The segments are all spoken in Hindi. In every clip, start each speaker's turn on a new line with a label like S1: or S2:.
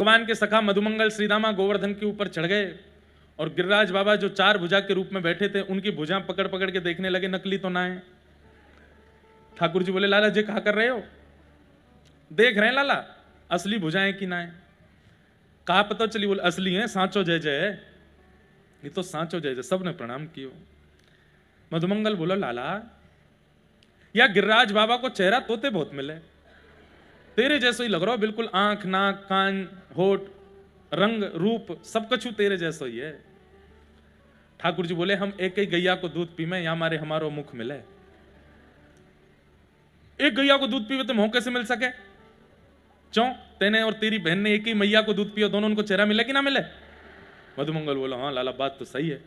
S1: भगवान के सखा मधुमंगल श्रीदामा गोवर्धन के ऊपर चढ़ गए और गिरिराज बाबा जो चार भुजा के रूप में बैठे थे उनकी भुजा पकड़ पकड़ के देखने लगे, नकली तो ना है। ठाकुर जी बोले, लाला जी कहा कर रहे हो? देख रहे हैं लाला असली भुजाएं कि ना है। कहा पता चली? बोले असली है, सांचो जय जय है, ये तो सांचो जय जय। सबने प्रणाम कियो। मधुमंगल बोला, लाला या गिरिराज बाबा को चेहरा तोते बहुत मिले, तेरे जैसो ही लग रहा हो, बिल्कुल आंख नाक कान होठ रंग रूप सब कछु तेरे जैसो ही है। ठाकुर जी बोले, हम एक ही गैया को दूध पीवे या हमारे हमारो मुख मिले। एक गैया को दूध पीवे तो मुंह कैसे मिल सके? क्यों? तेने और तेरी बहन ने एक ही मैया को दूध पिया, दोनों उनको चेहरा मिले कि ना मिले? मधुमंगल बोला, हाँ लाला बात तो सही है।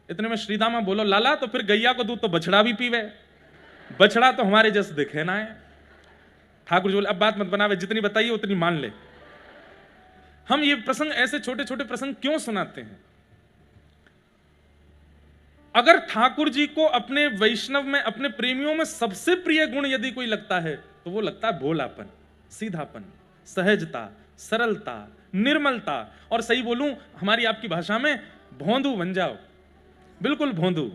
S1: इतने में श्रीदामा बोलो, लाला तो फिर गैया को दूध तो बछड़ा भी पीवे, बछड़ा तो हमारे जैसे दिखे ना है। ठाकुर जी बोले, अब बात मत बनावे, जितनी बताइए उतनी मान ले। हम ये प्रसंग ऐसे छोटे छोटे प्रसंग क्यों सुनाते हैं? अगर ठाकुर जी को अपने वैष्णव में, अपने प्रेमियों में सबसे प्रिय गुण यदि कोई लगता है तो वो लगता है भोलापन, सीधापन, सहजता, सरलता, निर्मलता, और सही बोलूं हमारी आपकी भाषा में भोंदू बन जाओ, बिल्कुल भोंदू।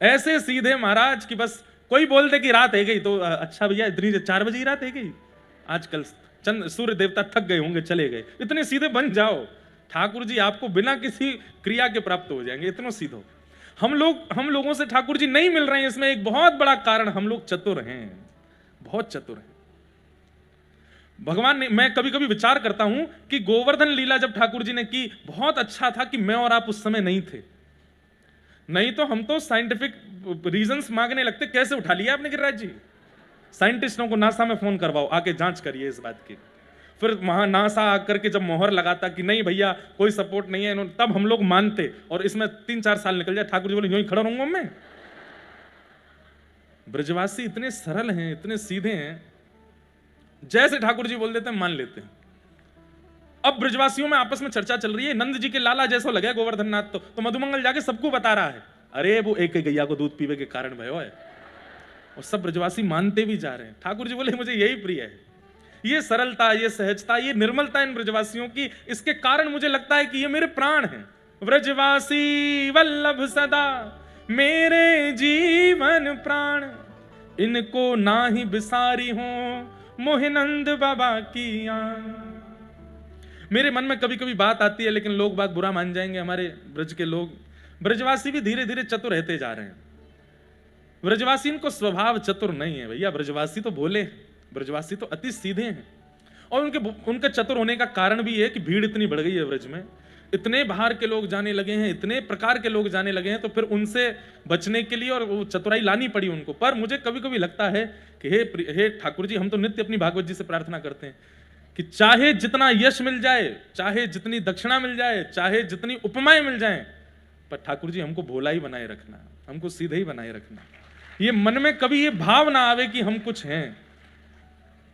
S1: ऐसे सीधे महाराज कि बस कोई बोल दे कि रात है गई तो अच्छा भैया इतनी 4 बजे ही रात है गई, आजकल चंद सूर्य देवता थक गए होंगे चले गए, इतने सीधे बन जाओ। ठाकुर जी आपको बिना किसी क्रिया के प्राप्त हो जाएंगे, इतना सीधो। हम लोगों से ठाकुर जी नहीं मिल रहे हैं, इसमें एक बहुत बड़ा कारण हम लोग चतुर हैं, बहुत चतुर हैं। भगवान ने, मैं कभी कभी विचार करता हूं कि गोवर्धन लीला जब ठाकुर जी ने की, बहुत अच्छा था कि मैं और आप उस समय नहीं थे, नहीं तो हम तो साइंटिफिक रीजंस मांगने लगते। कैसे उठा लिया आपने गिरिराज जी? साइंटिस्टों को नासा में फोन करवाओ, आके जांच करिए इस बात की। फिर वहां नासा आकर के जब मोहर लगाता कि नहीं भैया कोई सपोर्ट नहीं है, तब हम लोग मानते, और इसमें 3-4 साल निकल जाए। ठाकुर जी बोले, यूं ही खड़ा रहूंगा मैं। ब्रजवासी इतने सरल हैं, इतने सीधे हैं, जैसे ठाकुर जी बोल देते हैं मान लेते हैं। अब ब्रजवासियों में आपस में चर्चा चल रही है, नंद जी के लाला जैसा लगे गोवर्धन नाथ, तो मधुमंगल जाके सबको बता रहा है, अरे वो एक गैया को दूध पीवे के कारण भयो है। और सब ब्रजवासी मानते भी जा रहे हैं। ठाकुर जी बोले, मुझे यही प्रिय है, ये सरलता, ये सहजता, ये निर्मलता इन ब्रजवासियों की। इसके कारण मुझे लगता है कि ये मेरे प्राण हैं। ब्रजवासी वल्लभ सदा मेरे जीवन प्राण, इनको ना ही बिसारी हो मोहिनंद बाबा की आन। मेरे मन में कभी कभी बात आती है, लेकिन लोग बात बुरा मान जाएंगे, हमारे ब्रज के लोग। ब्रजवासी भी धीरे धीरे चतुर रहते जा रहे हैं। ब्रजवासी इनको स्वभाव चतुर नहीं है भैया, ब्रजवासी तो भोले हैं, ब्रजवासी तो अति सीधे हैं। और उनके चतुर होने का कारण भी है कि भीड़ इतनी बढ़ गई है ब्रज में, इतने बाहर के लोग जाने लगे हैं, इतने प्रकार के लोग जाने लगे हैं, तो फिर उनसे बचने के लिए और वो चतुराई लानी पड़ी उनको। पर मुझे कभी कभी लगता है कि हे ठाकुर जी, हम तो नित्य अपनी भागवत जी से प्रार्थना करते हैं कि चाहे जितना यश मिल जाए, चाहे जितनी दक्षिणा मिल जाए, चाहे जितनी उपमाएं मिल जाएं, पर ठाकुर जी हमको भोला ही बनाए रखना, हमको सीधे ही बनाए रखना। ये मन में कभी ये भाव ना आवे कि हम कुछ हैं।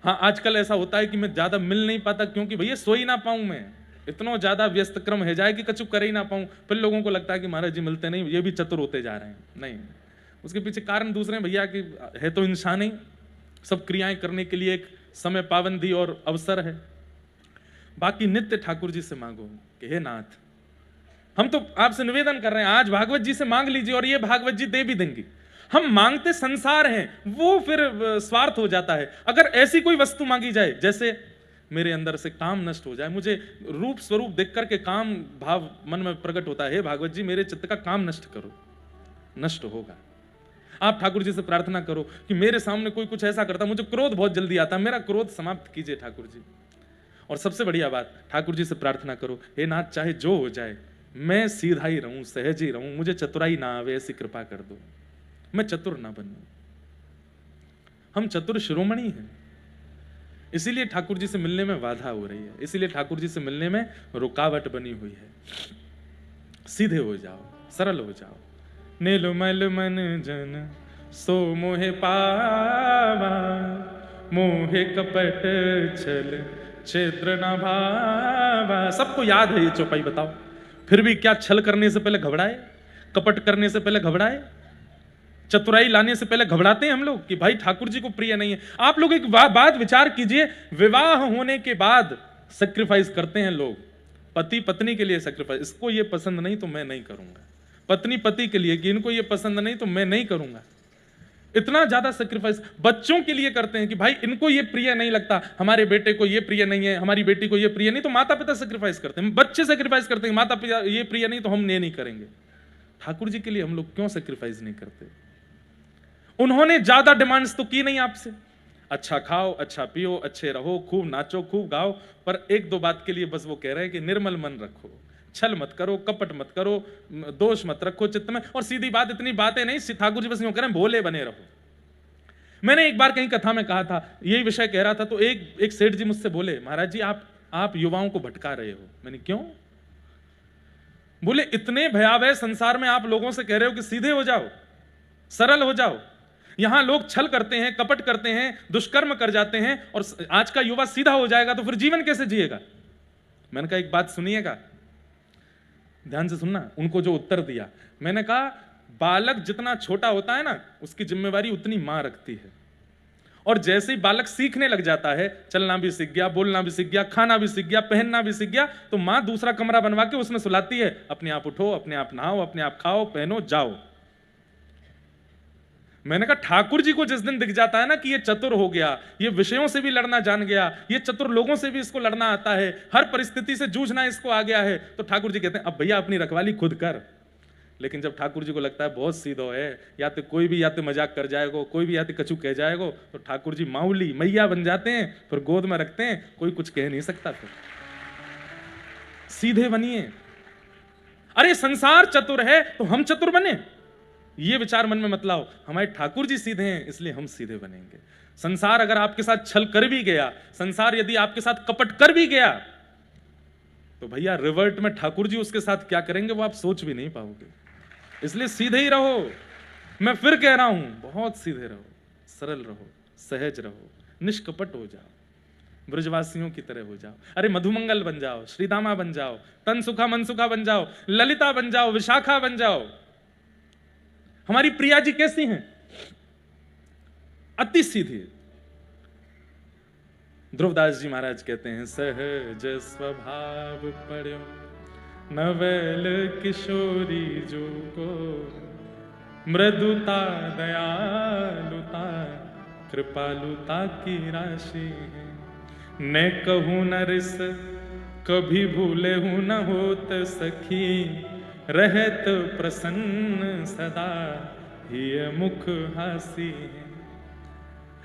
S1: हाँ, आजकल ऐसा होता है कि मैं ज्यादा मिल नहीं पाता, क्योंकि भैया सो ही ना पाऊं, मैं इतना ज्यादा व्यस्त क्रम है जाए कि कछु कर ही ना पाऊं। फिर लोगों को लगता है कि महाराज जी मिलते नहीं, ये भी चतुर होते जा रहे हैं। नहीं, उसके पीछे कारण दूसरे भैया कि है तो इंसान ही, सब क्रियाएं करने के लिए एक समय पाबंदी और अवसर है। बाकी नित्य ठाकुर जी से मांगो कि हे नाथ, हम तो आपसे निवेदन कर रहे हैं, आज भागवत जी से मांग लीजिए और ये भागवत जी दे भी देंगी। हम मांगते संसार हैं, वो फिर स्वार्थ हो जाता है। अगर ऐसी कोई वस्तु मांगी जाए, जैसे मेरे अंदर से काम नष्ट हो जाए, मुझे रूप स्वरूप देख करके काम भाव मन में प्रकट होता है, हे भागवत जी मेरे चित्त का काम नष्ट करो, नष्ट होगा। आप ठाकुर जी से प्रार्थना करो कि मेरे सामने कोई कुछ ऐसा करता, मुझे क्रोध बहुत जल्दी आता, मेरा क्रोध समाप्त कीजिए ठाकुर जी। और सबसे बढ़िया बात, ठाकुर जी से प्रार्थना करो, हे नाथ चाहे जो हो जाए, मैं सीधा ही रहूं, सहज ही रहूं, मुझे चतुराई ना आवे, ऐसी कृपा कर दो, मैं चतुर ना बनूं। हम चतुर शिरोमणि हैं, इसीलिए ठाकुर जी से मिलने में बाधा हो रही है, इसीलिए ठाकुर जी से मिलने में रुकावट बनी हुई है। सीधे हो जाओ, सरल हो जाओ। नीलमल मन जन सो मोहे पावा, मोहे कपट छल क्षेत्र न भावा। सबको याद है ये चौपाई, बताओ फिर भी क्या छल करने से पहले घबराए, कपट करने से पहले घबराए? चतुराई लाने से पहले घबराते हैं हम लोग कि भाई ठाकुर जी को प्रिय नहीं है। आप लोग एक बात विचार कीजिए, विवाह होने के बाद सैक्रिफाइस करते हैं लोग, पति पत्नी के लिए सैक्रिफाइस, इसको ये पसंद नहीं तो मैं नहीं करूंगा, पत्नी पति के लिए कि इनको ये पसंद नहीं तो मैं नहीं करूंगा, इतना ज्यादा सैक्रिफाइस बच्चों के लिए करते हैं कि भाई इनको ये प्रिय नहीं लगता, हमारे बेटे को ये प्रिय नहीं है, हमारी बेटी को ये प्रिय नहीं, तो माता पिता सैक्रिफाइस करते हैं, बच्चे सैक्रिफाइस करते हैं, माता पिता ये प्रिय नहीं तो हम ये नहीं करेंगे। ठाकुर जी के लिए हम लोग क्यों सैक्रिफाइस नहीं करते? उन्होंने ज्यादा डिमांड्स तो की नहीं आपसे, अच्छा खाओ, अच्छा पियो, अच्छे रहो, खूब नाचो, खूब गाओ, पर एक दो बात के लिए बस वो कह रहे हैं कि निर्मल मन रखो, छल मत करो, कपट मत करो, दोष मत रखो चित्त में, और सीधी बात, इतनी बातें नहीं, ठाकुर जी बस यूं कह रहे हैं भोले बने रहो। मैंने एक बार कहीं कथा में कहा था, यही विषय कह रहा था, तो एक सेठ जी मुझसे बोले, महाराज जी आप युवाओं को भटका रहे हो। मैंने क्यों? बोले इतने भयावह संसार में आप लोगों से कह रहे हो कि सीधे हो जाओ, सरल हो जाओ, यहां लोग छल करते हैं, कपट करते हैं, दुष्कर्म कर जाते हैं, और आज का युवा सीधा हो जाएगा तो फिर जीवन कैसे जिएगा? मैंने कहा एक बात सुनिएगा, ध्यान से सुनना। उनको जो उत्तर दिया, मैंने कहा बालक जितना छोटा होता है ना, उसकी जिम्मेवारी उतनी मां रखती है, और जैसे ही बालक सीखने लग जाता है, चलना भी सीख गया, बोलना भी सीख गया, खाना भी सीख गया, पहनना भी सीख गया, तो मां दूसरा कमरा बनवा के उसमें सुलाती है, अपने आप उठो, अपने आप नहाओ, अपने आप खाओ, पहनो, जाओ। मैंने कहा ठाकुर जी को जिस दिन दिख जाता है ना कि ये चतुर हो गया, ये विषयों से भी लड़ना जान गया, ये चतुर लोगों से भी इसको लड़ना आता है, हर परिस्थिति से जूझना इसको आ गया है, तो ठाकुर जी कहते हैं अब भैया अपनी रखवाली खुद कर। लेकिन जब ठाकुर जी को लगता है बहुत सीधो है, या तो कोई भी या तो मजाक कर जाएगा, कोई भी या तो कछु कह जाएगा, तो ठाकुर जी माऊली मैया बन जाते हैं, फिर गोद में रखते हैं, कोई कुछ कह नहीं सकता। फिर सीधे बनिए। अरे संसार चतुर है तो हम चतुर बने, ये विचार मन में मत लाओ। हमारे ठाकुर जी सीधे हैं इसलिए हम सीधे बनेंगे। संसार अगर आपके साथ छल कर भी गया, संसार यदि आपके साथ कपट कर भी गया, तो भैया रिवर्ट में ठाकुर जी उसके साथ क्या करेंगे वो आप सोच भी नहीं पाओगे। इसलिए सीधे ही रहो। मैं फिर कह रहा हूं, बहुत सीधे रहो, सरल रहो, सहज रहो, निष्कपट हो जाओ, ब्रजवासियों की तरह हो जाओ। अरे मधुमंगल बन जाओ, श्रीदामा बन जाओ, तनसुखा मनसुखा बन जाओ, ललिता बन जाओ, विशाखा बन जाओ। हमारी प्रिया जी कैसी हैं? अति सीधी। ध्रुवदास जी महाराज कहते हैं, सहज स्वभाव पड़ो नवल किशोरी जो को, मृदुता दयालुता कृपालुता की राशि है। न कहूं न रिस कभी भूले हूं न होत सखी, रहत प्रसन्न सदा ही मुख हासी है।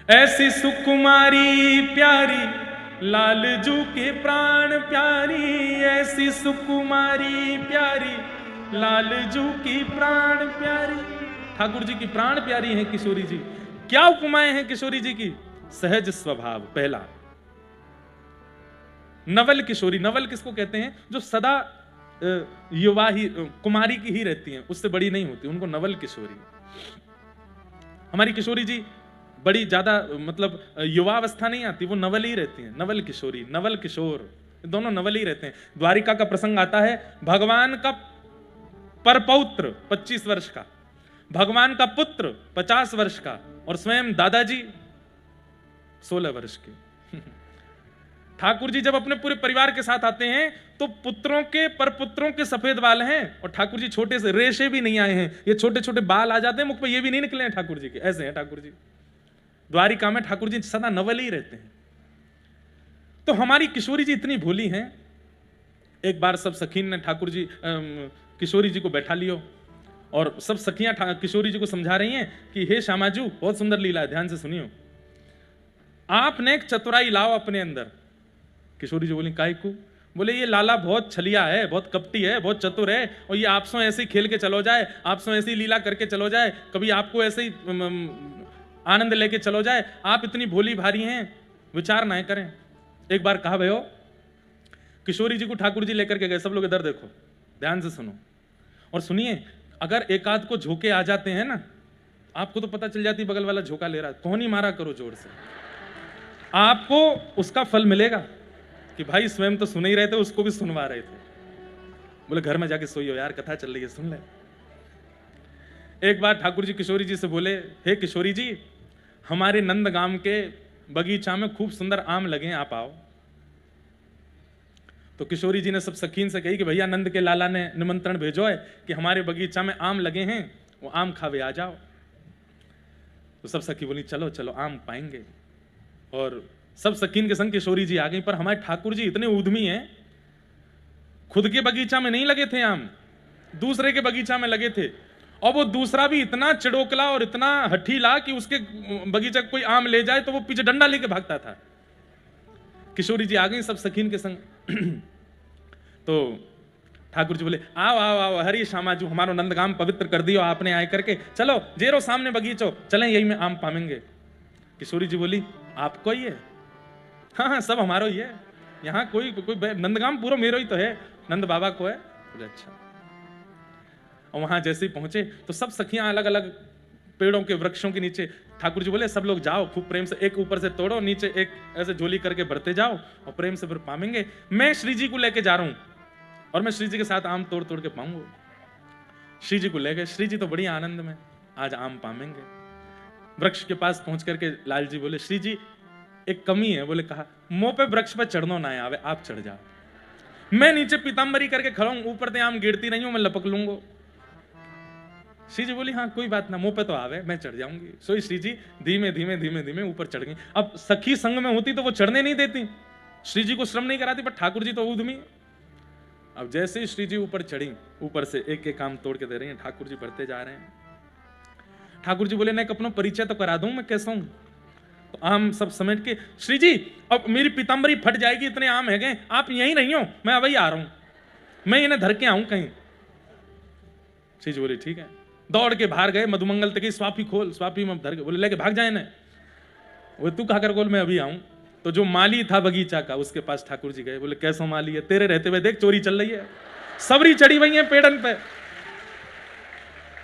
S1: ऐसी सुकुमारी प्यारी लालजू के प्राण प्यारी, ऐसी सुकुमारी प्यारी लालजू की प्राण प्यारी। ठाकुर जी की प्राण प्यारी हैं किशोरी जी। क्या उपमाएं हैं किशोरी जी की? सहज स्वभाव पहला, नवल किशोरी। नवल किसको कहते हैं? जो सदा युवा ही, कुमारी की ही रहती हैं, उससे बड़ी नहीं होती, उनको नवल किशोरी। हमारी किशोरी जी बड़ी ज्यादा मतलब युवावस्था नहीं आती, वो नवल ही रहती हैं। नवल किशोरी, नवल किशोर, दोनों नवल ही रहते हैं। द्वारिका का प्रसंग आता है, भगवान का परपौत्र 25 वर्ष का, भगवान का पुत्र 50 वर्ष का, और स्वयं दादाजी 16 वर्ष के। ठाकुर जी जब अपने पूरे परिवार के साथ आते हैं तो पुत्रों के परपुत्रों के सफेद बाल हैं, और ठाकुर जी छोटे से, रेशे भी नहीं आए हैं, ये छोटे छोटे बाल आ जाते हैं मुख पे, ये भी नहीं निकले हैं ठाकुर जी के, ऐसे हैं ठाकुर जी। द्वारिका में ठाकुर जी सदा नवल ही रहते हैं। तो हमारी किशोरी जी इतनी भोली हैं। एक बार सब सखीन ने ठाकुर जी किशोरी जी को बैठा लियो, और सब सखियां किशोरी जी को समझा रही हैं कि हे श्यामाजू, बहुत सुंदर लीला है, ध्यान से सुनियो, आपने एक चतुराई लाओ अपने अंदर। किशोरी जी बोली काय को? बोले ये लाला बहुत छलिया है, बहुत कपटी है, बहुत चतुर है, और ये आपसों ऐसे ही खेल के चलो जाए, आपसों ऐसी लीला करके चलो जाए, कभी आपको ऐसे ही आनंद लेके चलो जाए, आप इतनी भोली भारी हैं, विचार ना करें। एक बार कहा भयो, किशोरी जी को ठाकुर जी लेकर के गए, सब लोग इधर देखो, ध्यान से सुनो और सुनिए। अगर एक आध को झोंके आ जाते हैं ना, आपको तो पता चल जाती बगल वाला झोंका ले रहा है, कौन ही मारा करो जोर से, आपको उसका फल मिलेगा कि भाई स्वयं तो सुन ही रहे थे, उसको भी सुनवा रहे थे। बोले घर में जाके सोइयो यार, कथा चल रही है, सुन ले। एक बार ठाकुर जी किशोरी जी से बोले, हे किशोरी जी, हमारे नंदगाम के बगीचा में खूब सुंदर आम लगे हैं, आप आओ। तो किशोरी जी ने सब सखीन से कही कि भैया नंद के लाला ने निमंत्रण भेजो है कि हमारे बगीचा में आम लगे हैं, वो आम खावे आ जाओ। तो सब सखी बोली चलो चलो आम पाएंगे। और सब सखीन के संग किशोरी जी आ गई। पर हमारे ठाकुर जी इतने उद्यमी हैं, खुद के बगीचा में नहीं लगे थे आम, दूसरे के बगीचा में लगे थे। और वो दूसरा भी इतना चिड़ोकला और इतना हठीला कि उसके बगीचा कोई आम ले जाए तो वो पीछे डंडा लेके भागता था। किशोरी जी आ गई सब सखीन के संग। तो ठाकुर जी बोले आओ आओ आओ, हरी श्यामाजू, हमारो नंदगाम पवित्र कर दियो आपने आए करके, चलो जेरो सामने बगीचो, चलें यही में आम पावेंगे। किशोरी जी बोली आपको ही है? हाँ हाँ सब हमारो ही है, यहाँ कोई नंदगाम पूरा मेरो ही तो है, नंद बाबा को है। बोले अच्छा। और वहां जैसे ही पहुंचे तो सब सखियां अलग अलग पेड़ों के वृक्षों के नीचे, ठाकुर जी बोले सब लोग जाओ, खूब प्रेम से एक ऊपर से तोड़ो, नीचे एक ऐसे झोली करके भरते जाओ और प्रेम से फिर पावेंगे। मैं श्री जी को लेके जा रहा हूं और मैं श्री जी के साथ आम तोड़ तोड़ के पाऊंगा। श्री जी को ले गए। श्री जी तो बड़ी आनंद में आज आम पावेंगे। वृक्ष के पास पहुंच करके लाल जी बोले श्री जी एक कमी है। बोले कहा? मुंह पे वृक्ष पे चढ़ना ना आवे, आप चढ़ जाओ, मैं नीचे पीताम्बरी करके खड़ा हूं, ऊपर से आम गिरती नहीं हूं, मैं लपक लूंगा। श्री जी बोली हाँ कोई बात ना, मुंह पे तो आवे, मैं चढ़ जाऊंगी। सो श्री जी धीमे धीमे धीमे धीमे ऊपर चढ़ गई। अब सखी संग में होती तो वो चढ़ने नहीं देती, श्री जी को श्रम नहीं कराती, पर ठाकुर जी तो उद्यमी। अब जैसे ही श्री जी ऊपर चढ़ी, ऊपर से एक एक आम तोड़ के दे रही हैं, ठाकुर जी बढ़ते जा रहे हैं। ठाकुर जी बोले नहीं अपना परिचय तो करा दूं मैं कैसा हूं। तो आम सब समेट के, श्री जी अब मेरी पीताम्बरी फट जाएगी, इतने आम है गए, आप यहीं नहीं हो, मैं अभी आ रहा हूं, मैं इन्हें धर के आऊं कहीं। श्री जी बोले ठीक है। दौड़ के बाहर गए, मधुमंगल तक स्वापी खोल, स्वापी में धर के बोले लेके भाग जाए ना। वो तू कहा कर बोल मैं अभी आऊं। तो जो माली था बगीचा का उसके पास ठाकुर जी गए। बोले कैसा माली है? तेरे रहते हुए देख चोरी चल रही है, सबरी चढ़ी हुई है पेड़न पे।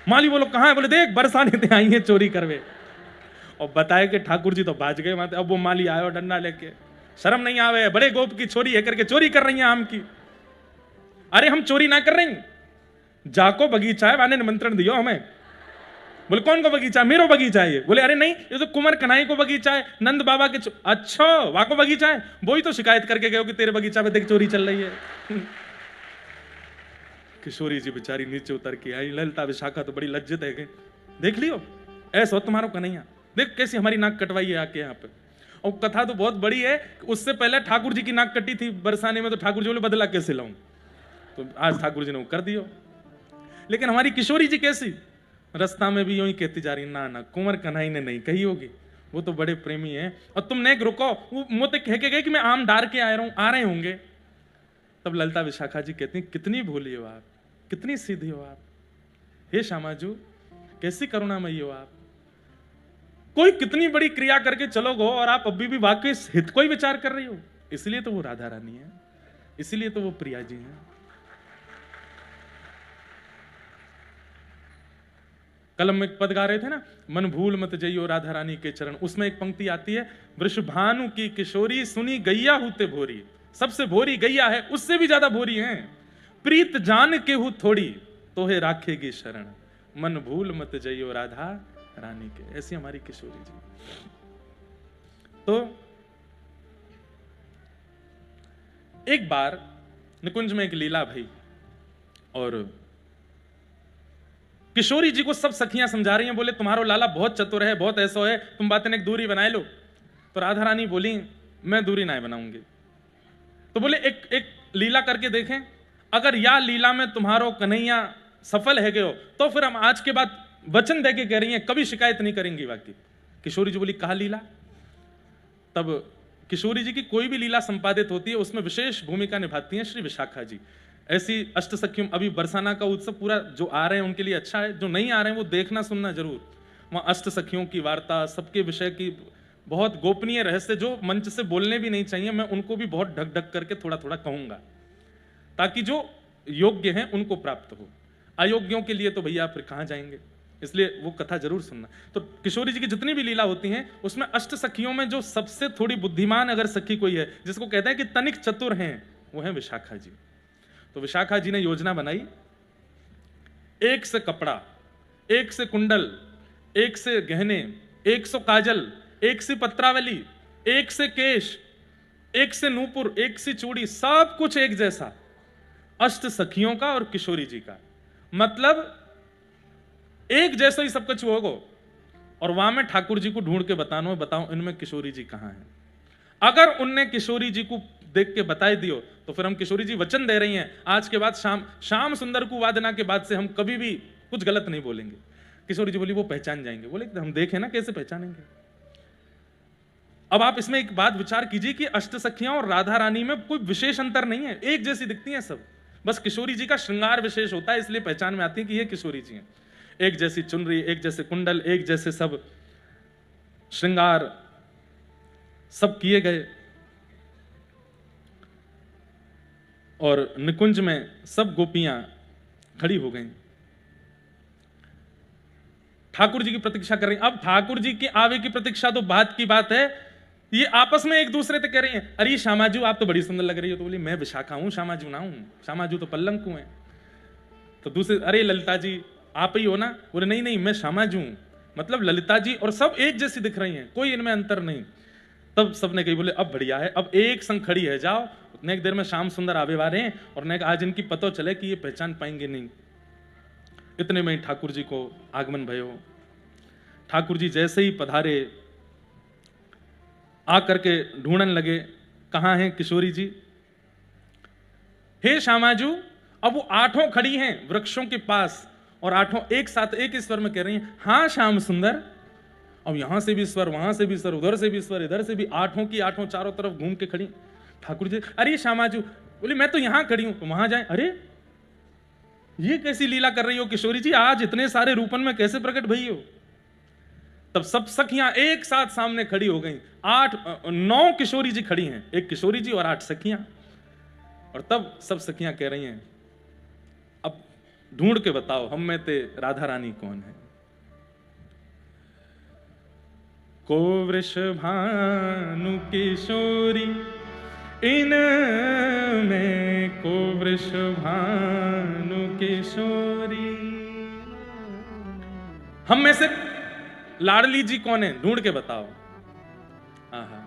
S1: माली बोलो कहां है? बोले देख बरसाने ते आई है चोरी करवे। और बताए कि ठाकुर जी तो भाज गए वहां। अब वो माली आयो डंडा लेके, शर्म नहीं आवे, बड़े गोप की छोरी है करके चोरी कर रही है आम की। अरे हम चोरी ना कर रही, जाको बगीचा है, वाने निमंत्रण दियो हमें। बोले कौन को बगीचा? मेरो बगीचा है ये। बोले अरे नहीं ये तो कुंवर कन्हई को बगीचा है, नंद बाबा के। अच्छा वहां को बगीचा है? वही तो शिकायत करके गए कि तेरे बगीचा में देख चोरी चल रही है। किशोरी जी बेचारी नीचे उतर के आई। ललिता विशाखा तो बड़ी लज्जित है, देख लियो ऐसा तुम्हारो कन्हैया, देख कैसी हमारी नाक कटवाई है आके यहाँ पे। और कथा तो बहुत बड़ी है, उससे पहले ठाकुर जी की नाक कटी थी बरसाने में, तो ठाकुर जी बोले बदला कैसे लाऊं, तो आज ठाकुर जी ने वो कर दियो। लेकिन हमारी किशोरी जी कैसी, रास्ता में भी यूं ही कहती जा रही ना ना कुंवर कन्हई ने नहीं कही होगी, वो तो बड़े प्रेमी हैं। और तुम नहीं रुको, वो मुंह तक कह के गए कि मैं आम डार के आ रहे होंगे। तब ललिता विशाखा जी कहती कितनी भोली हो आप, कितनी सीधी हो आप, हे श्यामाजू कैसी करुणामयी हो आप। कोई कितनी बड़ी क्रिया करके चलो गो और आप अभी भी वाकई हित को ही विचार कर रही हो। इसलिए तो वो राधा रानी है, इसलिए तो वो प्रिया जी हैं। कलम में एक पद गा रहे थे ना, मन भूल मत जइयो राधा रानी के चरण, उसमें एक पंक्ति आती है, वृषभानु की किशोरी सुनी गैया हुते भोरी। सबसे भोरी गैया है, उससे भी ज्यादा भोरी हैं। प्रीत जान के हु थोड़ी तोहे राखेगी शरण, मन भूल मत जइयो राधा रानी के। ऐसी हमारी किशोरी जी। तो एक बार निकुंज में एक लीला भई और किशोरी जी को सब सखियां समझा रही हैं, बोले तुम्हारो लाला बहुत चतुर है, बहुत ऐसा है, तुम बातें एक दूरी बनाए लो। तो राधा रानी बोली मैं दूरी ना बनाऊंगी। तो बोले एक लीला करके देखें, अगर या लीला में तुम्हारो कन्हैया सफल है गयो तो फिर हम आज के बाद वचन दे के कह रही हैं कभी शिकायत नहीं करेंगी बाकी। किशोरी जी बोली कहा लीला? तब किशोरी जी की कोई भी लीला संपादित होती है उसमें विशेष भूमिका निभाती हैं श्री विशाखा जी। ऐसी अष्ट सखियों, अभी बरसाना का उत्सव पूरा जो आ रहे हैं उनके लिए अच्छा है, जो नहीं आ रहे हैं वो देखना सुनना जरूर। वहां अष्ट सखियों की वार्ता, सबके विषय की बहुत गोपनीय रहस्य जो मंच से बोलने भी नहीं चाहिए, मैं उनको भी बहुत ढक ढक करके थोड़ा थोड़ा कहूंगा ताकि जो योग्य हैं उनको प्राप्त हो, अयोग्यों के लिए तो भैया फिर कहां जाएंगे। इसलिए वो कथा जरूर सुनना। तो किशोरी जी की जितनी भी लीला होती हैं उसमें अष्ट सखियों में जो सबसे थोड़ी बुद्धिमान अगर सखी कोई है, जिसको कहते हैं कि तनिक चतुर हैं, वो है विशाखा जी। तो विशाखा जी ने योजना बनाई, एक से कपड़ा, एक से कुंडल, एक से गहने, एक से काजल, एक से पत्रावली, एक से केश, एक से नूपुर, एक से चूड़ी, सब कुछ एक जैसा। अष्ट सखियों का और किशोरी जी का, मतलब एक जैसा ही सब कुछ होगा। और वहां में ठाकुर जी को ढूंढ के बताना, बताओ इनमें किशोरी जी कहां है। अगर उनने किशोरी जी को देख के बताए दियो तो फिर हम किशोरी जी वचन दे रही हैं, आज के बाद श्याम सुंदर को वादना के बाद से हम कभी भी कुछ गलत नहीं बोलेंगे। किशोरी जी बोली वो पहचान जाएंगे। बोले हम देखें ना कैसे पहचानेंगे। अब आप इसमें एक बात विचार कीजिए कि अष्ट सखियां और राधा रानी में कोई विशेष अंतर नहीं है, एक जैसी दिखती हैं सब। बस किशोरी जी का श्रृंगार विशेष होता है, इसलिए पहचान में आती है कि ये किशोरी जी हैं। एक जैसी चुनरी, एक जैसे कुंडल, एक जैसे सब श्रृंगार सब किए गए। और निकुंज में सब गोपियां खड़ी हो गईं, ठाकुर जी की प्रतीक्षा कर रही। अब ठाकुर जी के आवे की प्रतीक्षा तो बात की बात है, ये आपस में एक दूसरे से कह रही हैं, अरे श्यामाजू आप तो बड़ी सुंदर लग रही हो। तो बोली मैं विशाखा हूं, श्यामाजू ना हूं, श्यामाजू तो पल्लंकु है। तो दूसरे, अरे ललिता जी आप ही हो ना। बोले नहीं नहीं मैं श्यामाजू हूं। मतलब ललिता जी और सब एक जैसी दिख रही हैं, कोई इनमें अंतर नहीं। तब सबने कही, बोले अब बढ़िया है, अब एक संग खड़ी है, जाओ उतने एक देर में श्याम सुंदर आवे वाले हैं और ने आज इनकी पतो चले कि ये पहचान पाएंगे नहीं। इतने में ही ठाकुर जी को आगमन भयो। ठाकुर जी जैसे ही पधारे, आकर के ढूंढन लगे कहां हैं किशोरी जी। हे श्यामाजू, अब वो आठों खड़ी हैं वृक्षों के पास और आठों एक साथ एक ही स्वर में कह रही हैं, हां श्याम सुंदर। अब यहां से भी स्वर, वहां से भी स्वर, उधर से भी स्वर, इधर से भी, आठों की आठों चारों तरफ घूम के खड़ी। ठाकुर जी, अरे श्यामाजू। बोली मैं तो यहां खड़ी हूं, तो वहां जाए। अरे ये कैसी लीला कर रही हो किशोरी जी, आज इतने सारे रूपन में कैसे प्रकट भई हो। तब सब सखियां एक साथ सामने खड़ी हो गईं। 9 किशोरी जी खड़ी हैं, एक किशोरी जी और 8 सखियां। और तब सब सखियां कह रही हैं, अब ढूंढ के बताओ हम में ते राधा रानी कौन है। को वृषभानु किशोरी इन में, को वृषभानु किशोरी। हम में से लाडली जी कौन है, ढूंढ के बताओ। आहा।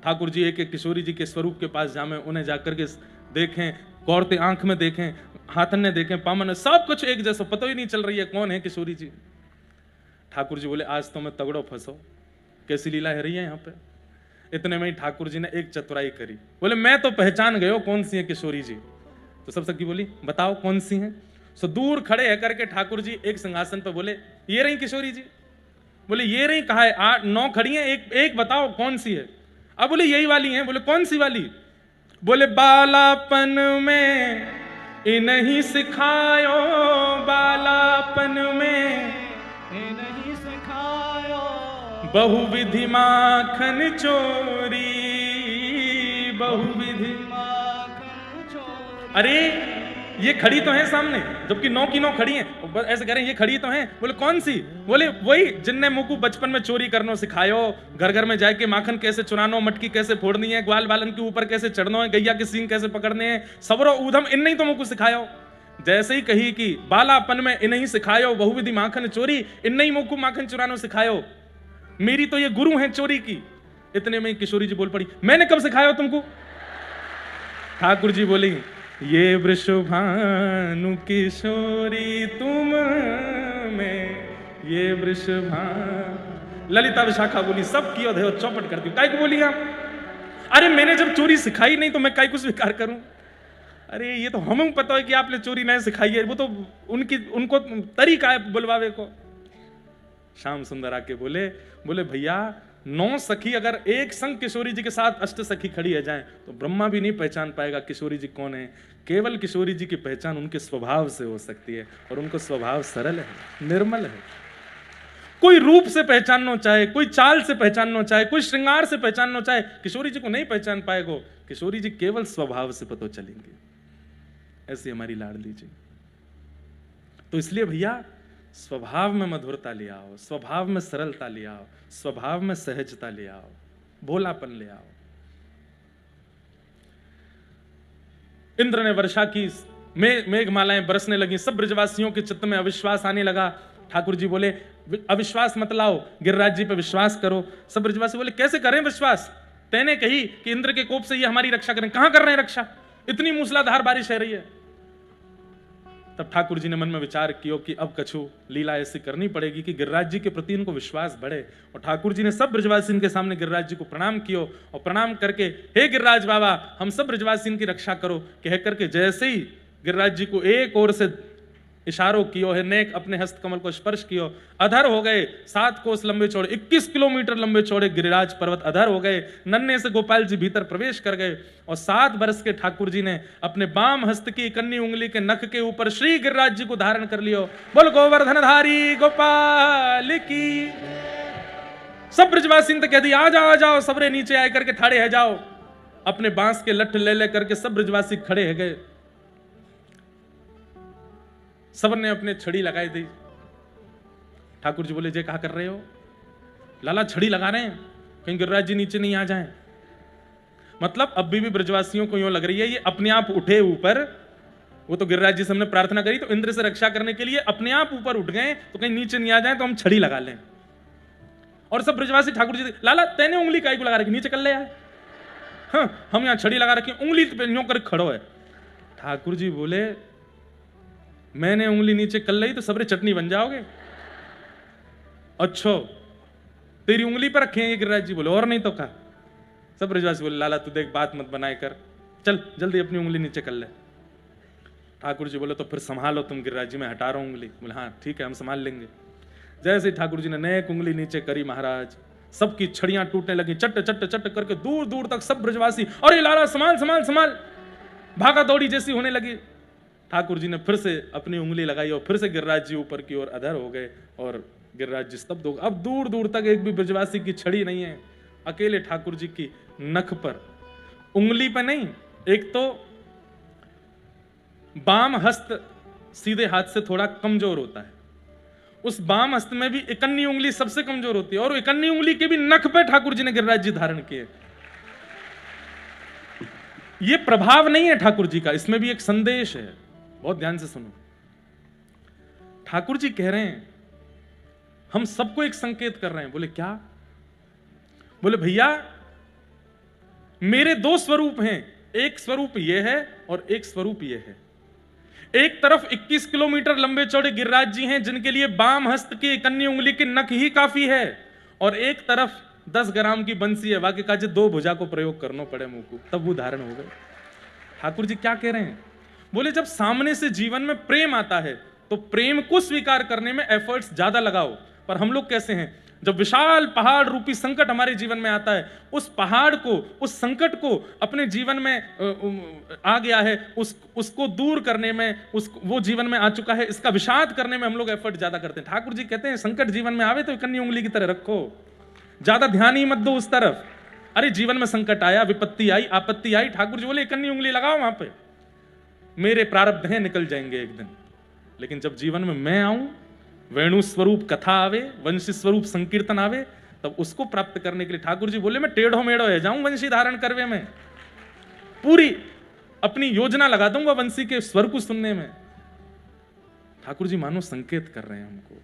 S1: ठाकुर जी एक एक किशोरी जी के स्वरूप के पास जामे, उन्हें जाकर के देखें, गौरते आंख में देखें, हाथन ने देखें, पामन ने, सब कुछ एक जैसा, पता ही नहीं चल रही है कौन है किशोरी जी। ठाकुर जी बोले आज तो मैं तगड़ो फंसो, कैसी लीला है रही है यहाँ पे। इतने में ही ठाकुर जी ने एक चतुराई करी, बोले मैं तो पहचान गयो कौन सी है किशोरी जी। तो सब सखी बोली बताओ कौन सी हैं। सो दूर खड़े है करके ठाकुर जी एक सिंहासन पर बोले ये रही किशोरी जी। बोले ये रही, कहा है 8 9 खड़ी हैं, एक बताओ कौन सी है। अब बोले यही वाली हैं। बोले कौन सी वाली। बोले बालापन में इन्हीं सिखायो, बालापन में
S2: नहीं सिखायो,
S1: बहुविधि माखन चोरी, बहुविधि
S2: माखन चोरी।
S1: अरे ये खड़ी तो है सामने, जबकि 9 की 9 खड़ी हैं। ऐसे कह रहे हैं ये खड़ी तो हैं। बोले कौन सी। बोले वही जिनने मुझको बचपन में चोरी करनो सिखायो, घर घर में जाके माखन कैसे चुरानो, मटकी कैसे फोड़नी है, ग्वाल बालन के ऊपर कैसे चढ़ना है, गैया के सींग कैसे पकड़ने हैं, सबरो ऊधम इन नहीं तो मुझको सिखायो। जैसे ही कही कि बालापन में इन्हीं सिखायो, बहुविधि माखन चोरी, इन नहीं मुझको माखन चुरानो सिखायो, मेरी तो ये गुरु है चोरी की। इतने में किशोरी जी बोल पड़ी, मैंने कब सिखाया तुमको। ठाकुर जी बोली ये वृषभानु किशोरी तुम में, ये वृषभानु। ललिता विशाखा बोली सब कियो धयो चौपट कर दी। काय को बोली आप। अरे मैंने जब चोरी सिखाई नहीं तो मैं काय को स्वीकार करूं। अरे ये तो हमें पता है कि आपने चोरी नहीं सिखाई है, वो तो उनको तरीका है बुलवावे को। श्याम सुंदर आके बोले भैया 9 सखी अगर एक संग किशोरी जी के साथ अष्ट सखी खड़ी है जाएं तो ब्रह्मा भी नहीं पहचान पाएगा किशोरी जी कौन है। केवल किशोरी जी की पहचान उनके स्वभाव से हो सकती है, और उनका स्वभाव सरल है, निर्मल है। कोई रूप से पहचानना चाहे, कोई चाल से पहचानना चाहे, कोई श्रृंगार से पहचानना चाहे, किशोरी जी को नहीं पहचान पाएगा। किशोरी जी केवल स्वभाव से पता चलेंगे। ऐसी हमारी लाडली जी। तो इसलिए भैया स्वभाव में मधुरता ले आओ, स्वभाव में सरलता ले आओ, स्वभाव में सहजता ले आओ, भोलापन ले आओ। इंद्र ने वर्षा की मेघमालाएं बरसने लगी, सब ब्रजवासियों के चित्त में अविश्वास आने लगा। ठाकुर जी बोले अविश्वास मत लाओ, गिरिराज जी पे विश्वास करो। सब ब्रजवासी बोले कैसे करें विश्वास, तैने कही कि इंद्र के कोप से ये हमारी रक्षा करें, कहां कर रहे हैं रक्षा, इतनी मूसलाधार बारिश है रही है। तब ठाकुर जी ने मन में विचार किया कि अब कछु लीला ऐसी करनी पड़ेगी कि गिरिराज जी के प्रति इनको विश्वास बढ़े। और ठाकुर जी ने सब ब्रजवासी के सामने गिरिराज जी को प्रणाम कियो और प्रणाम करके हे गिरिराज बाबा हम सब ब्रजवासी की रक्षा करो कह करके जैसे ही गिरिराज जी को एक ओर से इशारों कियो है, नेक अपने हस्त कमल को स्पर्श कियो, अधर हो गए 7 कोस लंबे चौड़े 21 किलोमीटर लंबे चौड़े गिरिराज पर्वत अधर हो गए। नन्हे से गोपाल जी भीतर प्रवेश कर गए और 7 वर्ष के ठाकुर जी ने अपने बाम हस्त की कन्नी उंगली के नख के ऊपर श्री गिरिराज जी को धारण कर लियो। बोल गोवर्धनधारी गोपाल की। सब ब्रजवासी ने कह दिया आ जाओ सबरे नीचे आए करके ठाड़े है जाओ। अपने बांस के लठ ले करके सब ब्रजवासी खड़े है गए। सब ने अपने छड़ी लगाई दी। ठाकुर जी बोले जे क्या कर रहे हो, लाला छड़ी लगा रहे हैं कहीं गिरिराज जी नीचे नहीं आ जाएं। मतलब अब भी ब्रजवासियों को यूं लग रही है ये अपने आप उठे ऊपर, वो तो गिरिराज जी से हमने प्रार्थना करी तो इंद्र से रक्षा करने के लिए अपने आप ऊपर उठ गए तो कहीं नीचे नहीं आ जाए तो हम छड़ी लगा लें। और सब ब्रजवासी ठाकुर जी लाला तेने उंगली काई को लगा रखी, नीचे कर ले यार, हाँ हम यहां छड़ी लगा रखी उंगली पे यूं कर खड़ो है। ठाकुर जी बोले मैंने उंगली नीचे कर ली तो सबरे चटनी बन जाओगे। अच्छा तेरी उंगली पर रखे हैं गिरिराज जी बोले और नहीं तो कहा। सब ब्रजवासी बोले लाला तू देख बात मत बनाए कर, चल जल्दी अपनी उंगली नीचे कर ले। ठाकुर जी बोले तो फिर संभालो तुम गिरिराज जी, मैं हटा रहा हूं उंगली। बोले हाँ ठीक है हम संभाल लेंगे। जैसे ठाकुर जी ने नेक उंगली नीचे करी महाराज सबकी छड़ियां टूटने लगी, चट चट चट करके दूर दूर तक सब ब्रजवासी अरे लाला संभाल संभाल संभाल भागा दौड़ी जैसी होने लगी। ठाकुर जी ने फिर से अपनी उंगली लगाई और फिर से गिरिराज जी ऊपर की ओर अधर हो गए और गिरिराज जी स्तब्ध हो गए। अब दूर दूर तक एक भी ब्रजवासी की छड़ी नहीं है, अकेले ठाकुर जी की नख पर उंगली पर नहीं, एक तो बाम हस्त सीधे हाथ से थोड़ा कमजोर होता है, उस बाम हस्त में भी इकन्नी उंगली सबसे कमजोर होती है और इकन्नी उंगली के भी नख पे ठाकुर जी ने गिरिराज जी धारण किए। ये प्रभाव नहीं है ठाकुर जी का, इसमें भी एक संदेश है, बहुत ध्यान से सुनो। ठाकुर जी कह रहे हैं हम सबको एक संकेत कर रहे हैं। बोले क्या? बोले भैया मेरे 2 स्वरूप हैं, एक स्वरूप यह है और एक स्वरूप यह है। एक तरफ 21 किलोमीटर लंबे चौड़े गिरिराज जी हैं जिनके लिए बाम हस्त की कन्नी उंगली की नख ही काफी है और एक तरफ 10 ग्राम की बंसी है, वाकई काजे 2 भुजा को प्रयोग करना पड़े मुंह को तब वो धारण हो गए। ठाकुर जी क्या कह रहे हैं? बोले जब सामने से जीवन में प्रेम आता है तो प्रेम को स्वीकार करने में एफर्ट्स ज्यादा लगाओ। पर हम लोग कैसे हैं, जब विशाल पहाड़ रूपी संकट हमारे जीवन में आता है, उस पहाड़ को, उस संकट को अपने जीवन में आ गया है, उसको दूर करने में, वो जीवन में आ चुका है, इसका विषाद करने में हम लोग एफर्ट ज्यादा करते हैं। ठाकुर जी कहते हैं संकट जीवन में आवे तो कन्नी उंगली की तरह रखो, ज्यादा ध्यान ही मत दो उस तरफ। अरे जीवन में संकट आया, विपत्ति आई, आपत्ति आई, ठाकुर जी बोले कन्नी उंगली लगाओ वहां पे, मेरे प्रारब्ध हैं निकल जाएंगे एक दिन। लेकिन जब जीवन में मैं आऊं, वेणु स्वरूप कथा आवे, वंशी स्वरूप संकीर्तन आवे, तब उसको प्राप्त करने के लिए ठाकुर जी बोले मैं टेढ़ो मेढ़ो है जाऊं वंशी धारण करवे में, पूरी अपनी योजना लगा दूंगा वंशी के स्वर को सुनने में। ठाकुर जी मानो संकेत कर रहे हैं हमको,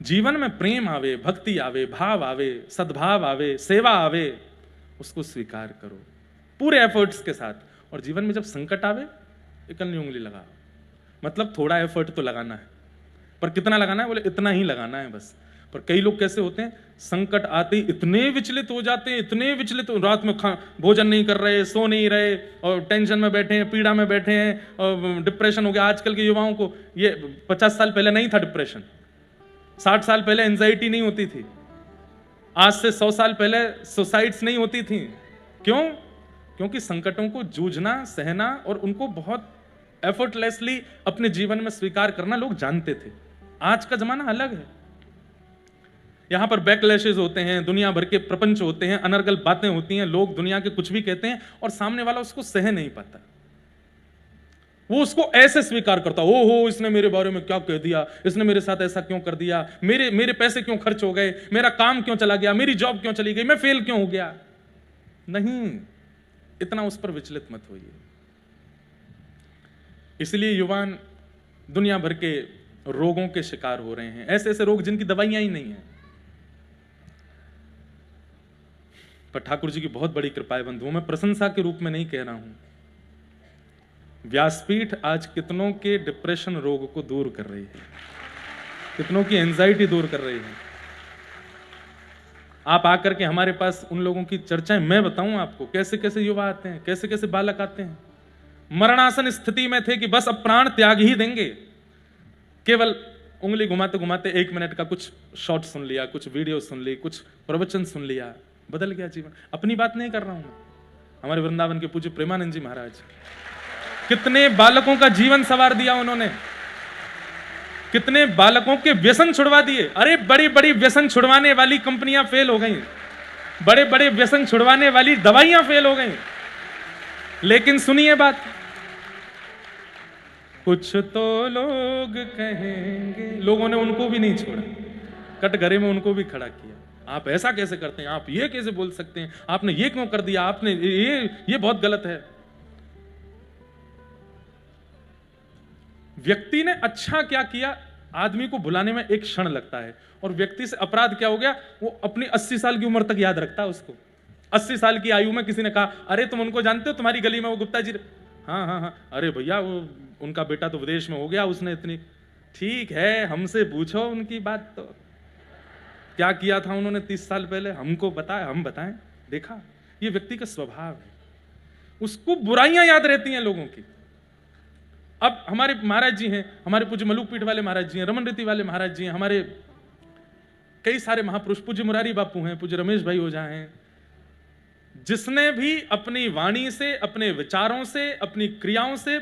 S1: जीवन में प्रेम आवे, भक्ति आवे, भाव आवे, सद्भाव आवे, सेवा आवे, उसको स्वीकार करो पूरे एफर्ट्स के साथ। और जीवन में जब संकट आवे इकन्नी उंगली लगाओ, मतलब थोड़ा एफर्ट तो लगाना है, पर कितना लगाना है? बोले इतना ही लगाना है बस। पर कई लोग कैसे होते हैं, संकट आते ही इतने विचलित हो जाते हैं, इतने विचलित, रात में भोजन नहीं कर रहे, सो नहीं रहे और टेंशन में बैठे हैं, पीड़ा में बैठे हैं और डिप्रेशन हो गया। आजकल के युवाओं को ये 50 साल पहले नहीं था डिप्रेशन, 60 साल पहले एंजाइटी नहीं होती थी, आज से 100 साल पहले सुसाइड्स नहीं होती थी। क्यों? क्योंकि संकटों को जूझना, सहना और उनको बहुत एफर्टलेसली अपने जीवन में स्वीकार करना लोग जानते थे। आज का जमाना अलग है, यहां पर बैकलैशेस होते हैं, दुनिया भर के प्रपंच होते हैं, अनर्गल बातें होती हैं, लोग दुनिया के कुछ भी कहते हैं और सामने वाला उसको सह नहीं पाता, वो उसको ऐसे स्वीकार करता, ओ हो इसने मेरे बारे में क्या कह दिया, इसने मेरे साथ ऐसा क्यों कर दिया, मेरे पैसे क्यों खर्च हो गए, मेरा काम क्यों चला गया, मेरी जॉब क्यों चली गई, मैं फेल क्यों हो गया। नहीं, इतना उस पर विचलित मत होइए। इसलिए युवान दुनिया भर के रोगों के शिकार हो रहे हैं, ऐसे ऐसे रोग जिनकी दवाइयां ही नहीं है। पर ठाकुर जी की बहुत बड़ी कृपा है बंधुओं, मैं प्रशंसा के रूप में नहीं कह रहा हूं। व्यासपीठ आज कितनों के डिप्रेशन रोग को दूर कर रही है, कितनों की एंजाइटी दूर कर रही है। आप आकर के हमारे पास उन लोगों की चर्चाएं, मैं बताऊं आपको कैसे कैसे युवा आते हैं, कैसे कैसे बालक आते हैं, मरणासन स्थिति में थे कि बस अब प्राण त्याग ही देंगे, केवल उंगली घुमाते घुमाते 1 मिनट का कुछ शॉर्ट सुन लिया, कुछ वीडियो सुन ली, कुछ प्रवचन सुन लिया, बदल गया जीवन। अपनी बात नहीं कर रहा हूं मैं, हमारे वृंदावन के पूज्य प्रेमानंद जी महाराज, कितने बालकों का जीवन संवार दिया उन्होंने, कितने बालकों के व्यसन छुड़वा दिए। अरे बड़ी बड़ी व्यसन छुड़वाने वाली कंपनियां फेल हो गई, बड़े बड़े व्यसन छुड़वाने वाली दवाइयां फेल हो गई, लेकिन सुनिए बात, कुछ तो लोग कहेंगे, लोगों ने उनको भी नहीं छोड़ा, कटघरे में उनको भी खड़ा किया। आप ऐसा कैसे करते हैं, आप ये कैसे बोल सकते हैं, आपने ये क्यों कर दिया, आपने ये बहुत गलत है। व्यक्ति ने अच्छा क्या किया, आदमी को भुलाने में एक क्षण लगता है, और व्यक्ति से अपराध क्या हो गया, वो अपनी 80 साल की उम्र तक याद रखता है उसको। 80 साल की आयु में किसी ने कहा, अरे तुम उनको जानते हो, तुम्हारी गली में वो गुप्ता जी, हाँ हाँ हाँ, अरे भैया वो उनका बेटा तो विदेश में हो गया, उसने इतनी, ठीक है हमसे पूछो उनकी बात, तो क्या किया था उन्होंने 30 साल पहले, हमको बताए, हम बताएं। देखा, ये व्यक्ति का स्वभाव है, उसको बुराइयां याद रहती हैं लोगों की। अब हमारे महाराज जी हैं, हमारे पूज्य मलुक पीठ वाले महाराज जी हैं, रमन रीति वाले महाराज जी हैं, हमारे कई सारे महापुरुष, पूज्य मुरारी बापू हैं, पूज्य रमेश भाई ओझा हैं, जिसने भी अपनी वाणी से, अपने विचारों से, अपनी क्रियाओं से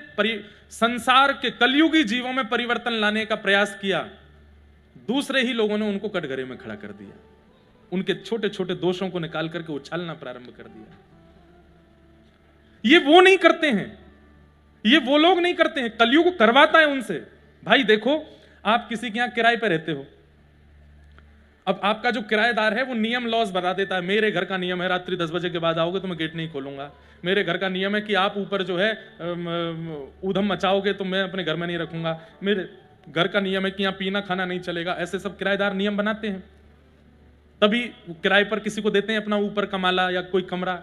S1: संसार के कलयुगी जीवों में परिवर्तन लाने का प्रयास किया, दूसरे ही लोगों ने उनको कटघरे में खड़ा कर दिया, उनके छोटे छोटे दोषों को निकाल करके उछालना प्रारंभ कर दिया। ये वो नहीं करते हैं, ये वो लोग नहीं करते हैं, कलयुग करवाता है उनसे। भाई देखो, आप किसी के यहां किराए पे रहते हो, अब आपका जो किराएदार है वो नियम लॉज बता देता है, मेरे घर का नियम है रात्रि 10 बजे के बाद आओगे तो मैं गेट नहीं खोलूंगा, मेरे घर का नियम है कि आप ऊपर जो है ऊधम मचाओगे तो मैं अपने घर में नहीं रखूंगा, मेरे घर का नियम है कि यहाँ पीना खाना नहीं चलेगा। ऐसे सब किराएदार नियम बनाते हैं, तभी किराए पर किसी को देते हैं अपना ऊपर का माला या कोई कमरा।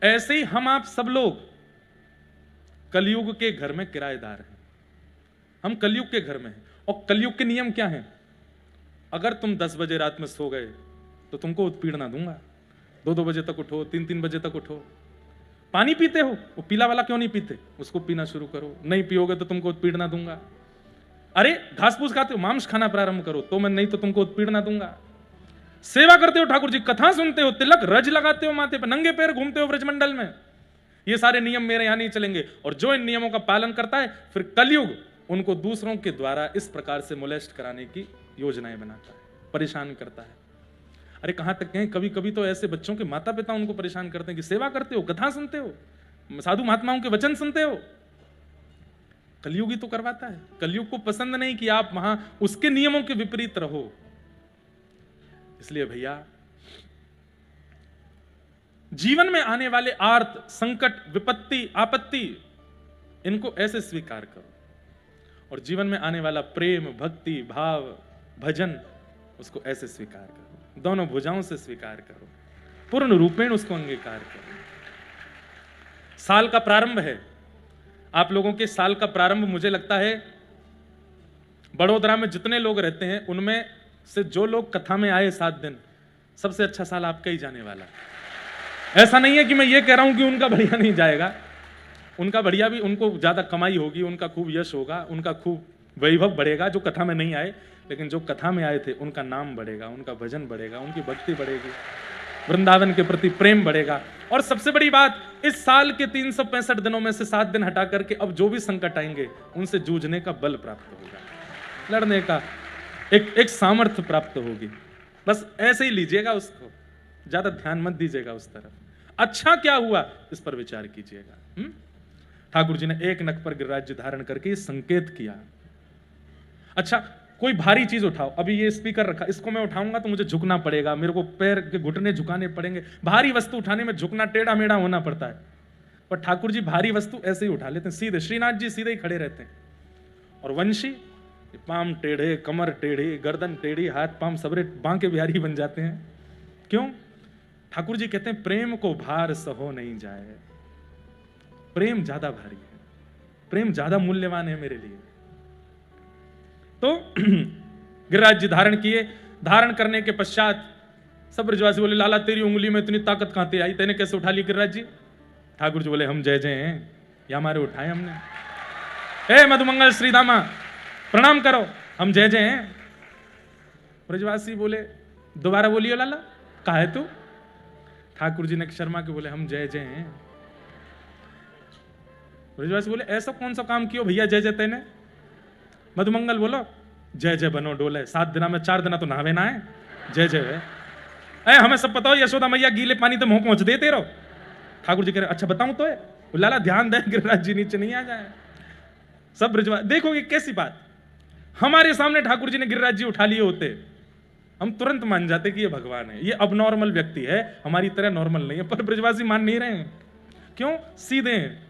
S1: ऐसे ही हम आप सब लोग कलयुग के घर में किराएदार हैं, हम कलयुग के घर में हैं। और कलयुग के नियम क्या हैं, अगर तुम 10 बजे रात में सो गए तो तुमको उत्पीड़ना दूंगा, 2-2 बजे तक उठो, 3-3 बजे तक उठो। पानी पीते हो, वो पीला वाला क्यों नहीं पीते, उसको पीना शुरू करो, नहीं पियोगे तो तुमको उत्पीड़ना दूंगा। अरे घास फूस खाते हो, मांस खाना प्रारंभ करो तो मैं नहीं तो तुमको उत्पीड़ना दूंगा। सेवा करते हो ठाकुर जी, कथा सुनते हो, तिलक रज लगाते हो माथे पे, नंगे पैर घूमते हो ब्रजमंडल में, ये सारे नियम मेरे यहां नहीं चलेंगे। और जो इन नियमों का पालन करता है, फिर कलयुग उनको दूसरों के द्वारा इस प्रकार से मोलेस्ट कराने की योजनाएं बनाता है, परेशान करता है। अरे कहां तक कहें, कभी कभी तो ऐसे बच्चों के माता पिता उनको परेशान करते हैं कि सेवा करते हो, कथा सुनते हो, साधु महात्माओं के वचन सुनते हो। कलयुग ही तो करवाता है, कलयुग को पसंद नहीं कि आप वहां उसके नियमों के विपरीत रहो। इसलिए भैया, जीवन में आने वाले आर्त, संकट, विपत्ति, आपत्ति, इनको ऐसे स्वीकार करो, और जीवन में आने वाला प्रेम, भक्ति, भाव, भजन, उसको ऐसे स्वीकार करो, दोनों भुजाओं से स्वीकार करो, पूर्ण रूपेण उसको अंगीकार करो। साल का प्रारंभ है, आप लोगों के साल का प्रारंभ मुझे लगता है बड़ोदरा में जितने लोग रहते हैं उनमें से जो लोग कथा में आए 7 दिन, सबसे अच्छा साल आपका ही जाने वाला है। ऐसा नहीं है कि मैं ये कह रहा हूं कि उनका बढ़िया नहीं जाएगा, उनका बढ़िया भी, उनको ज्यादा कमाई होगी, उनका खूब यश होगा, उनका खूब वैभव बढ़ेगा, जो कथा में नहीं आए। लेकिन जो कथा में आए थे उनका नाम बढ़ेगा, उनका भजन बढ़ेगा, उनकी भक्ति बढ़ेगी, वृंदावन के प्रति प्रेम बढ़ेगा। और सबसे बड़ी बात, इस साल के 365 दिनों में से 7 दिन हटा करके अब जो भी संकट आएंगे उनसे जूझने का बल प्राप्त होगा, लड़ने का एक सामर्थ्य प्राप्त होगी। बस ऐसे ही लीजिएगा उसको, ज्यादा ध्यान मत दीजिएगा उस तरफ। अच्छा क्या हुआ इस पर विचार कीजिएगा। ठाकुर जी ने एक नख पर गिरिराज्य धारण करके संकेत किया। अच्छा, कोई भारी चीज उठाओ, अभी ये स्पीकर रखा, इसको मैं उठाऊंगा तो मुझे झुकना पड़ेगा, मेरे को पैर के घुटने झुकाने पड़ेंगे। भारी वस्तु उठाने में झुकना, टेढ़ा मेढ़ा होना पड़ता है। पर ठाकुर जी भारी वस्तु ऐसे ही उठा लेते हैं, सीधे। श्रीनाथ जी सीधे ही खड़े रहते हैं, और वंशी पाम टेढ़े, कमर टेढ़ी, गर्दन टेढ़ी, हाथ पाम सबरे बांके बिहारी बन जाते हैं। क्यों? ठाकुर जी कहते हैं प्रेम को भार सहो नहीं जाए। प्रेम ज्यादा भारी है, प्रेम ज्यादा मूल्यवान है मेरे लिए। तो गिरिराज जी धारण किए। धारण करने के पश्चात सब ब्रजवासी बोले, लाला तेरी उंगली में इतनी ताकत कहां से आई, तेने कैसे उठा ली गिरिराज जी? ठाकुर जी बोले, हम जय जय हैं, या हमारे उठाए हमने। ए मधुमंगल श्रीदामा प्रणाम करो, हम जय जय हैं। ब्रजवासी बोले, दोबारा बोलियो लाला, कहा है तू? ठाकुर जी ने शर्मा के बोले, हम जय जय हैं। ब्रजवासी बोले, ऐसा कौन सा काम कियो भैया जय जय तेने? मधुमंगल बोलो, जय जय बनो डोले, 7 दिना में 4 दिना तो नहावे ना है, जय जय है। अरे हमें सब पता हो, यशोदा मैया गीले पानी तो मुंह पहुंच देते रहो। ठाकुर जी कह रहे, अच्छा बताऊं तो है? लाला ध्यान दे, गिरिराज जी नीचे नहीं आ जाए। सब ब्रजवासी देखो ये कैसी बात, हमारे सामने ठाकुर जी ने गिरिराज जी उठा लिए होते, हम तुरंत मान जाते कि ये भगवान है, ये अबनॉर्मल व्यक्ति है, हमारी तरह नॉर्मल नहीं है। पर ब्रजवासी मान नहीं रहे हैं। क्यों? सीधे हैं।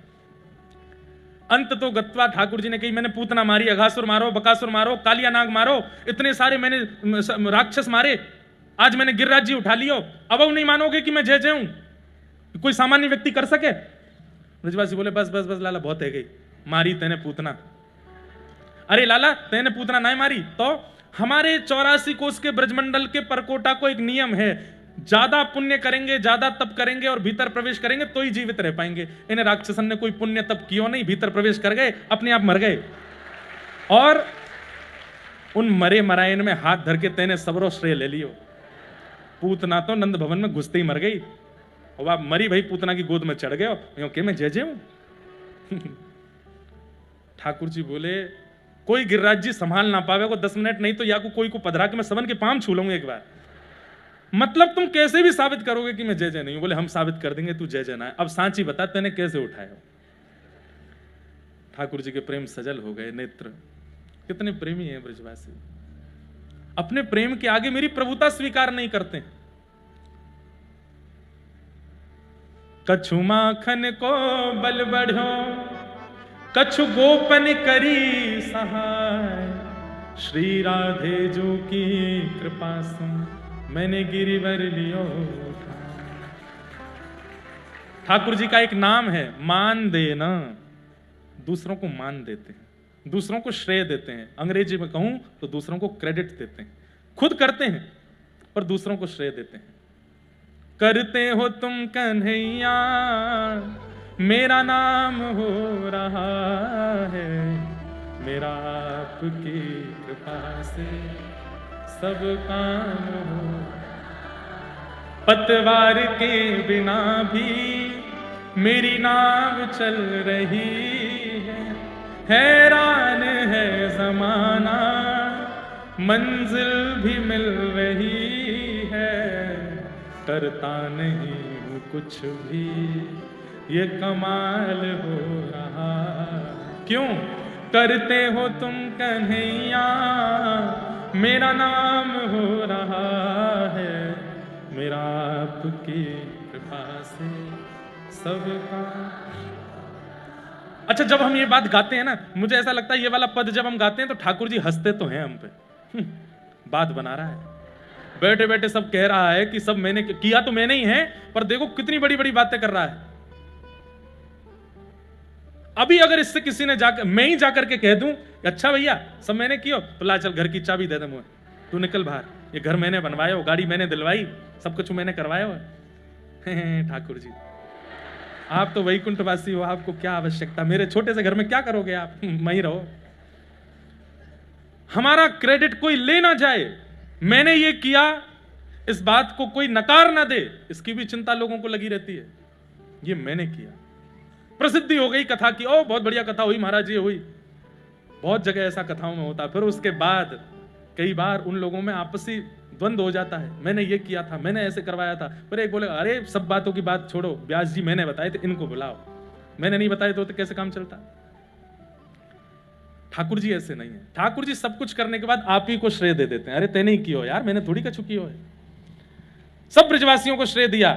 S1: अंत तो गत्वा ठाकुर जी ने कही, मैंने पूतना मारी, अघासुर मारो, बकासुर मारो, कालिया नाग मारो, इतने सारे मैंने राक्षस मारे, आज मैंने गिरिराज जी उठा लियो, अब नहीं मानोगे कि मैं जय जय हूं? कोई सामान्य व्यक्ति कर सके? ब्रजवासी बोले, बस बस बस लाला, बहुत है गई, मारी तेने पूतना। अरे लाला तेने पूतना नहीं मारी तो? हमारे 84 कोस के ब्रजमंडल के परकोटा को एक नियम है, ज्यादा पुण्य करेंगे, ज्यादा तप करेंगे और भीतर प्रवेश करेंगे तो ही जीवित रह पाएंगे। इन्हें राक्षसन ने कोई पुण्य तप किया नहीं, भीतर प्रवेश कर गए, अपने आप मर गए। और उन मरे मरायन में हाथ धर के तेने सबरो श्रेय ले लियो। पूतना तो नंद भवन में घुसते ही मर गई, और आप मरी भाई पूतना की गोद में चढ़ गए हो, कि मैं जय जय हूं? ठाकुर जी बोले, कोई गिरिराज जी संभाल ना पावे को 10 मिनट नहीं तो या को कोई को पधरा के मैं सबन के पांव छू लूंगा एक बार। मतलब तुम कैसे भी साबित करोगे कि मैं जय जय नहीं हूं? बोले, हम साबित कर देंगे तू जय जय ना है। अब सांची बता, तेने कैसे उठाया? ठाकुर जी के प्रेम सजल हो गए नेत्र। कितने प्रेमी हैं ब्रजवासी, अपने प्रेम के आगे मेरी प्रभुता स्वीकार नहीं करते। कछु माखन को बल बढ़ो, कछु गोपन करी सहाय, श्री राधे जो की कृपा से मैंने गिरिवर लियो उठाए। ठाकुर जी का एक नाम है मान देना। दूसरों को मान देते हैं, दूसरों को श्रेय देते हैं। अंग्रेजी में कहूं तो दूसरों को क्रेडिट देते हैं। खुद करते हैं पर दूसरों को श्रेय देते हैं। करते हो तुम कन्हैया, मेरा नाम हो रहा है, मेरा आपकी कृपा से सब काम हो। पतवार के बिना भी मेरी नाव चल रही है, हैरान है जमाना, मंजिल भी मिल रही है। करता नहीं हूँ कुछ भी, ये कमाल हो रहा। क्यों? करते हो तुम कन्हैया, मेरा नाम हो रहा है, मेरा आपकी कृपा से सबका। अच्छा, जब हम ये बात गाते हैं ना, मुझे ऐसा लगता है ये वाला पद जब हम गाते हैं तो ठाकुर जी हंसते तो हैं हम पे। बात बना रहा है, बैठे बैठे सब कह रहा है कि सब मैंने किया, तो मैंने ही है, पर देखो कितनी बड़ी बड़ी बातें कर रहा है। अभी अगर इससे किसी ने जाकर, मैं ही जाकर के कह दूं अच्छा भैया सब मैंने किया, तो ला चल घर की चाबी दे दे मुझे, तू निकल बाहर, ये घर मैंने बनवाया हो, गाड़ी मैंने दिलवाई, सब कुछ मैंने करवाया हो। ठाकुर जी आप तो वैकुंठवासी हो, आपको क्या आवश्यकता, मेरे छोटे से घर में क्या करोगे आप? वहीं रहो। हमारा क्रेडिट कोई ले ना जाए, मैंने ये किया, इस बात को कोई नकार ना दे, इसकी भी चिंता लोगों को लगी रहती है। ये मैंने किया, प्रसिद्धि हो गई कथा की, ओ बहुत बढ़िया कथा हुई महाराज जी, हुई। बहुत जगह ऐसा कथाओं में होता है। फिर उसके बाद कई बार उन लोगों में आपसी द्वंद हो जाता है, मैंने ये किया था, मैंने ऐसे करवाया था। फिर एक बोले अरे सब बातों की बात छोड़ो, व्यास जी मैंने बताए थे, इनको बुलाओ। मैंने नहीं बताए तो कैसे काम चलता? ठाकुर जी ऐसे नहीं है। ठाकुर जी सब कुछ करने के बाद आप ही को श्रेय दे देते हैं। अरे तेने ही किया यार, मैंने थोड़ी कछु किया है। सब ब्रजवासियों को श्रेय दिया।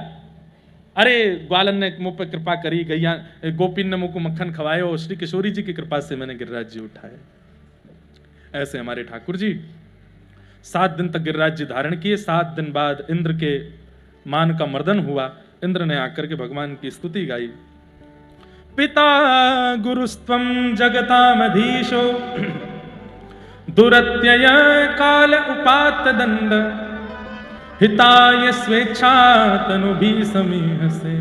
S1: अरे ग्वालन ने मुझ पर कृपा करी, गैया गोपीन ने मुझको मक्खन खवाए और श्री किशोरी जी की कृपा से मैंने गिरिराज जी उठाए। ऐसे हमारे ठाकुर जी 7 दिन तक गिरिराज जी धारण किए। 7 दिन बाद इंद्र के मान का मर्दन हुआ। इंद्र ने आकर के भगवान की स्तुति गाई। पिता गुरुस्त्वं जगतामधीशो दुरत्यय काल उपात दंड हिताय स्वेच्छा तनु भी समीहसे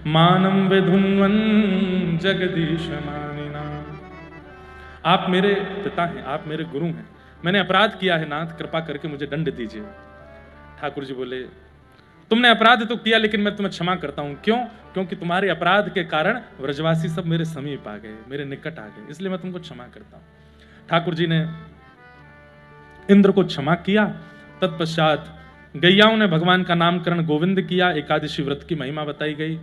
S1: मानम विधुन्वन जगदीश मानिना। आप मेरे पिता हैं, आप मेरे गुरु हैं, मैंने अपराध किया है नाथ, कृपा करके मुझे दंड दीजिए। ठाकुर जी बोले तुमने अपराध तो किया लेकिन मैं तुम्हें क्षमा करता हूं। क्यों? क्योंकि तुम्हारे अपराध के कारण व्रजवासी सब मेरे समीप आ गए, मेरे निकट आ गए, इसलिए मैं तुमको क्षमा करता हूं। ठाकुर जी ने इंद्र को क्षमा किया। तत्पश्चात गैयाओं ने भगवान का नामकरण गोविंद किया। एकादशी व्रत की महिमा बताई गई।